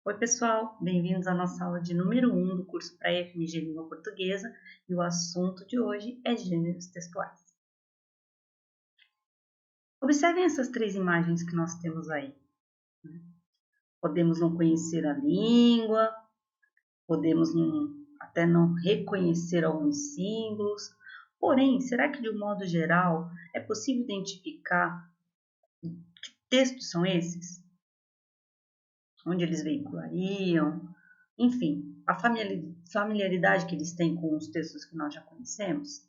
Oi, pessoal, bem-vindos à nossa aula de número 1 do curso para FMG Língua Portuguesa e o assunto de hoje é gêneros textuais. Observem essas três imagens que nós temos aí. Podemos não conhecer a língua, podemos até não reconhecer alguns símbolos, porém, será que de um modo geral é possível identificar que textos são esses? Onde eles veiculariam? Enfim, a familiaridade que eles têm com os textos que nós já conhecemos?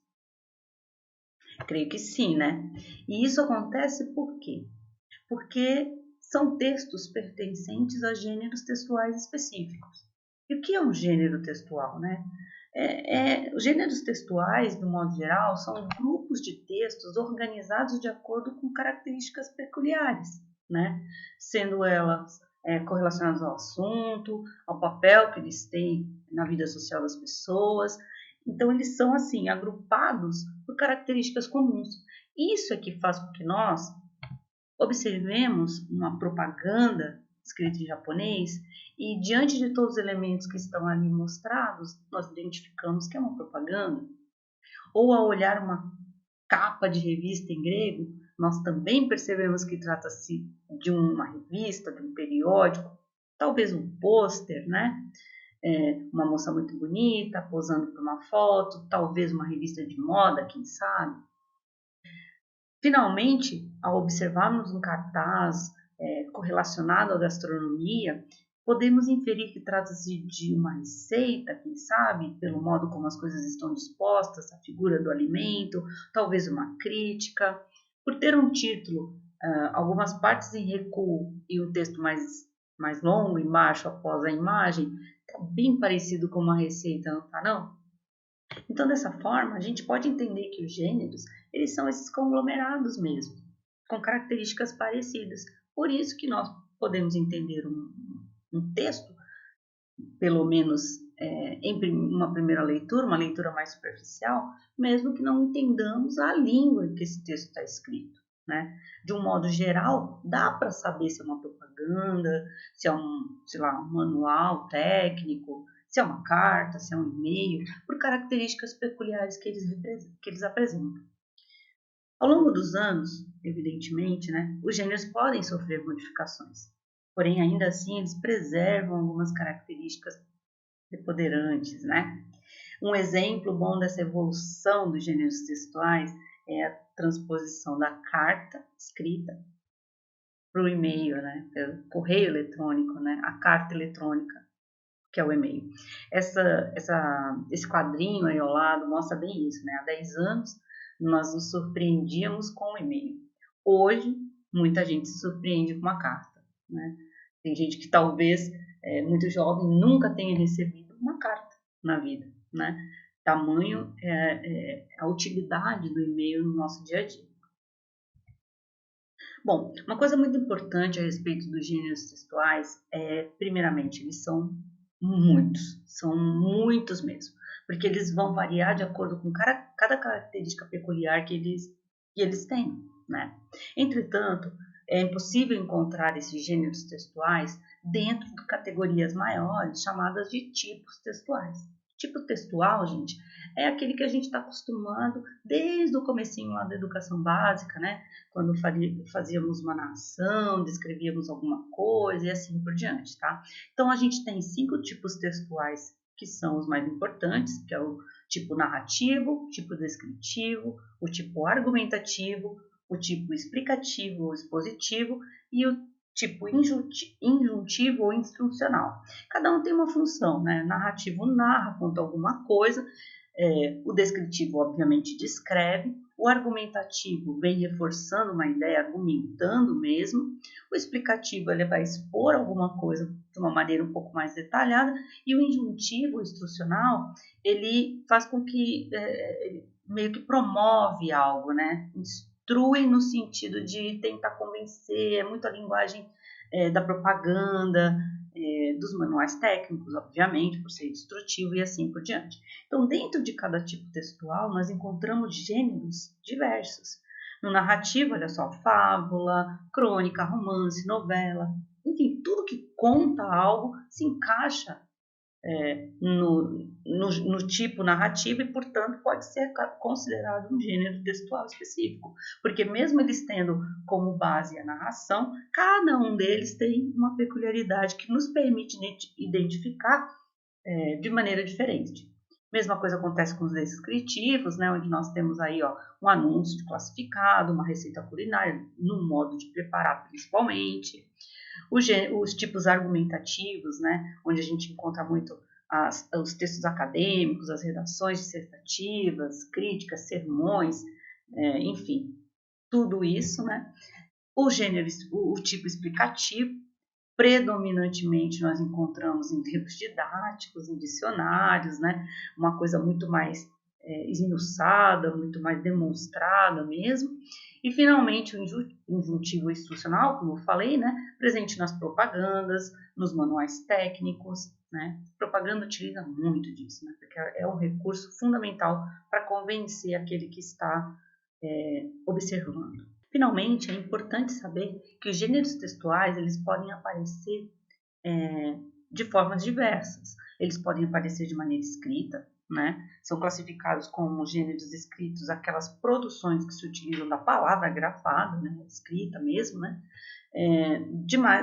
Creio que sim, né? E isso acontece por quê? Porque são textos pertencentes a gêneros textuais específicos. E o que é um gênero textual, né? Os gêneros textuais, de um modo geral, são grupos de textos organizados de acordo com características peculiares, né? Sendo elas correlacionadas ao assunto, ao papel que eles têm na vida social das pessoas. Então, eles são, assim, agrupados por características comuns. Isso é que faz com que nós observemos uma propaganda escrita em japonês e, diante de todos os elementos que estão ali mostrados, nós identificamos que é uma propaganda. Ou ao olhar uma capa de revista em grego, nós também percebemos que trata-se de uma revista, de um periódico, talvez um pôster, né? Uma moça muito bonita posando para uma foto, talvez uma revista de moda, quem sabe. Finalmente, ao observarmos um cartaz correlacionado à gastronomia, podemos inferir que trata-se de uma receita, quem sabe, pelo modo como as coisas estão dispostas, a figura do alimento, talvez uma crítica. Por ter um título, algumas partes em recuo e um texto mais longo embaixo após a imagem, está bem parecido com uma receita, não está não? Então, dessa forma, a gente pode entender que os gêneros, eles são esses conglomerados mesmo, com características parecidas. Por isso que nós podemos entender um texto, pelo menos em uma primeira leitura, uma leitura mais superficial, mesmo que não entendamos a língua em que esse texto está escrito. Né? De um modo geral, dá para saber se é uma propaganda, se é sei lá, um manual técnico, se é uma carta, se é um e-mail, por características peculiares que eles apresentam. Ao longo dos anos, evidentemente, né, os gêneros podem sofrer modificações, porém, ainda assim, eles preservam algumas características preponderantes. Né? Um exemplo bom dessa evolução dos gêneros textuais é a transposição da carta escrita para o e-mail, né? Pelo correio eletrônico, né? A carta eletrônica, que é o e-mail. Esse quadrinho aí ao lado mostra bem isso, né? Há 10 anos nós nos surpreendíamos com o e-mail. Hoje, muita gente se surpreende com uma carta, né? Tem gente que talvez, muito jovem, nunca tenha recebido uma carta na vida, né? Tamanho a utilidade do e-mail no nosso dia a dia. Bom, uma coisa muito importante a respeito dos gêneros textuais primeiramente, eles são muitos mesmo, porque eles vão variar de acordo com cada característica peculiar que eles têm, né? Entretanto, é impossível encontrar esses gêneros textuais dentro de categorias maiores chamadas de tipos textuais. Tipo textual, gente, é aquele que a gente está acostumado desde o comecinho lá da educação básica, né? Quando fazíamos uma narração, descrevíamos alguma coisa e assim por diante, tá? Então, a gente tem 5 tipos textuais que são os mais importantes, que é o tipo narrativo, o tipo descritivo, o tipo argumentativo, o tipo explicativo ou expositivo e o tipo injuntivo ou instrucional. Cada um tem uma função, né? Narrativo narra, conta alguma coisa, o descritivo, obviamente, descreve, o argumentativo vem reforçando uma ideia, argumentando mesmo, o explicativo ele vai expor alguma coisa de uma maneira um pouco mais detalhada, e o injuntivo, o instrucional, ele faz com que, ele meio que promove algo, né? Instrui no sentido de tentar convencer, é muito a linguagem da propaganda, dos manuais técnicos, obviamente, por ser instrutivo e assim por diante. Então, dentro de cada tipo textual, nós encontramos gêneros diversos. No narrativo, olha só, fábula, crônica, romance, novela, enfim, tudo que conta algo se encaixa no tipo narrativo e, portanto, pode ser considerado um gênero textual específico, porque mesmo eles tendo como base a narração, cada um deles tem uma peculiaridade que nos permite identificar de maneira diferente. Mesma coisa acontece com os descritivos, né, onde nós temos aí um anúncio de classificado, uma receita culinária, no modo de preparar principalmente. Os tipos argumentativos, né, onde a gente encontra muito os textos acadêmicos, as redações dissertativas, críticas, sermões, enfim, tudo isso, né. O tipo explicativo, predominantemente nós encontramos em livros didáticos, em dicionários, né, uma coisa muito mais esmiuçada, muito mais demonstrada mesmo. E, finalmente, o injuntivo instrucional, como eu falei, né, presente nas propagandas, nos manuais técnicos. Né? A propaganda utiliza muito disso, né, porque é um recurso fundamental para convencer aquele que está observando. Finalmente, é importante saber que os gêneros textuais eles podem aparecer de formas diversas. Eles podem aparecer de maneira escrita, né? São classificados como gêneros escritos aquelas produções que se utilizam da palavra grafada, né? Escrita mesmo, né?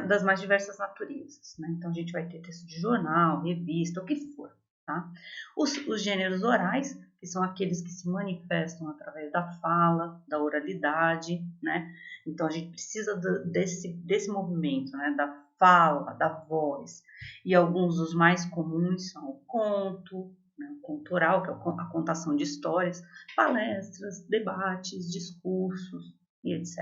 Das mais diversas naturezas. Né? Então, a gente vai ter texto de jornal, revista, o que for. Tá? Os gêneros orais, que são aqueles que se manifestam através da fala, da oralidade. Né? Então, a gente precisa desse movimento, né? Da fala, da voz. E alguns dos mais comuns são o conto, né? O conto oral, que é a contação de histórias, palestras, debates, discursos e etc.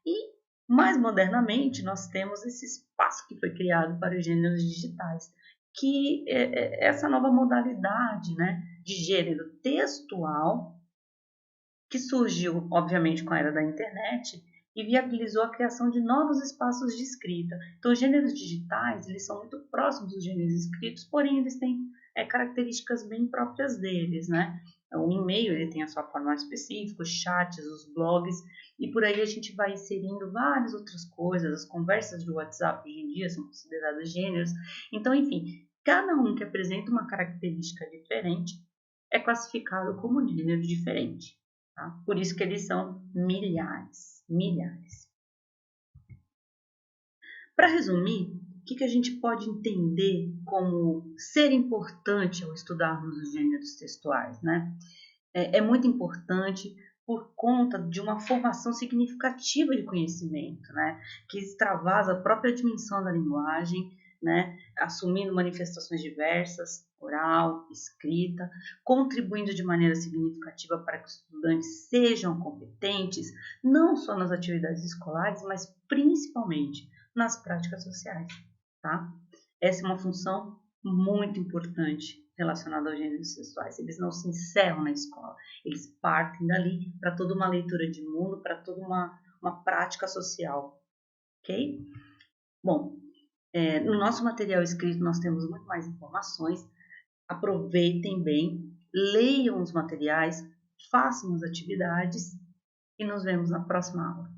E, mais modernamente, nós temos esse espaço que foi criado para os gêneros digitais, que é essa nova modalidade, né, de gênero textual, que surgiu, obviamente, com a era da internet e viabilizou a criação de novos espaços de escrita. Então, os gêneros digitais, eles são muito próximos dos gêneros escritos, porém, eles têm características bem próprias deles, né? O e-mail, ele tem a sua forma específica, os chats, os blogs, e por aí a gente vai inserindo várias outras coisas. As conversas de WhatsApp hoje em dia são consideradas gêneros. Então, enfim, cada um que apresenta uma característica diferente é classificado como gênero diferente. Tá? Por isso que eles são milhares. Para resumir, o que a gente pode entender como ser importante ao estudarmos os gêneros textuais? Né? É muito importante por conta de uma formação significativa de conhecimento, né? Que extravasa a própria dimensão da linguagem, né? Assumindo manifestações diversas, oral, escrita, contribuindo de maneira significativa para que os estudantes sejam competentes, não só nas atividades escolares, mas principalmente nas práticas sociais. Tá? Essa é uma função muito importante relacionada aos gêneros textuais. Eles não se encerram na escola, eles partem dali para toda uma leitura de mundo, para toda uma prática social. Ok? Bom, no nosso material escrito nós temos muito mais informações. Aproveitem bem, leiam os materiais, façam as atividades e nos vemos na próxima aula.